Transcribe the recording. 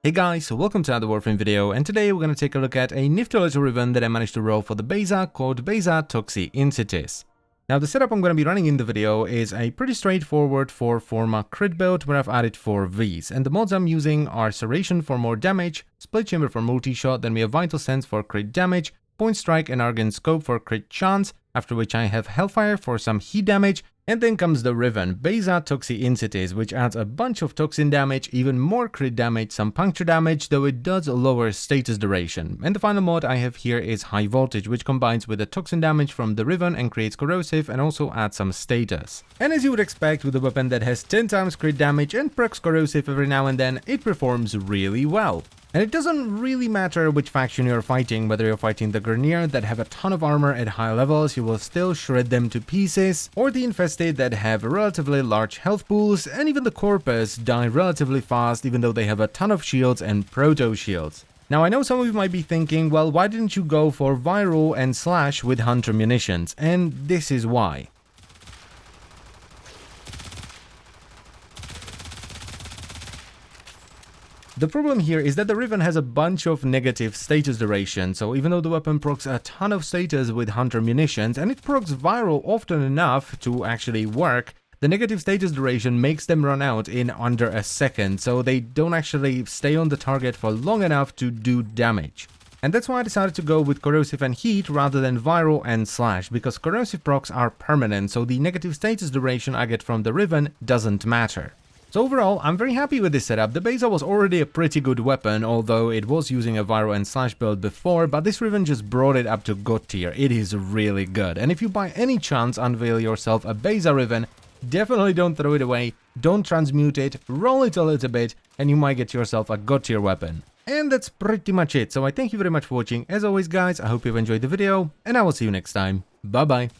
Hey guys, so welcome to another Warframe video, and today we're going to take a look at a nifty little ribbon that I managed to roll for the beta called Beta Toxicities. Now the setup I'm going to be running in the video is a pretty straightforward 4-forma crit build where I've added 4 Vs, and the mods I'm using are Serration for more damage, Split Chamber for multi-shot, then we have Vital Sense for crit damage, Point Strike and Argent Scope for crit chance, after which I have Hellfire for some heat damage, and then comes the ribbon, Beta Toxicities, which adds a bunch of toxin damage, even more crit damage, some puncture damage, though it does lower status duration. And the final mod I have here is High Voltage, which combines with the toxin damage from the ribbon and creates corrosive and also adds some status. And as you would expect with a weapon that has 10 times crit damage and procs corrosive every now and then, it performs really well. And it doesn't really matter which faction you're fighting, whether you're fighting the Grenier that have a ton of armor at high levels, you will still shred them to pieces, or the Infested that have relatively large health pools, and even the Corpus die relatively fast even though they have a ton of shields and proto shields. Now I know some of you might be thinking, well, why didn't you go for Viral and Slash with Hunter munitions? And this is why. The problem here is that the Riven has a bunch of negative status duration, so even though the weapon procs a ton of status with Hunter munitions, and it procs Viral often enough to actually work, the negative status duration makes them run out in under a second, so they don't actually stay on the target for long enough to do damage. And that's why I decided to go with Corrosive and Heat rather than Viral and Slash, because Corrosive procs are permanent, so the negative status duration I get from the Riven doesn't matter. So overall, I'm very happy with this setup. The Beta was already a pretty good weapon, although it was using a Viral and Slash build before, but this Riven just brought it up to God tier. It is really good. And if you by any chance unveil yourself a Beta Riven, definitely don't throw it away, don't transmute it, roll it a little bit, and you might get yourself a God tier weapon. And that's pretty much it. So I thank you very much for watching. As always guys, I hope you've enjoyed the video, and I will see you next time. Bye bye.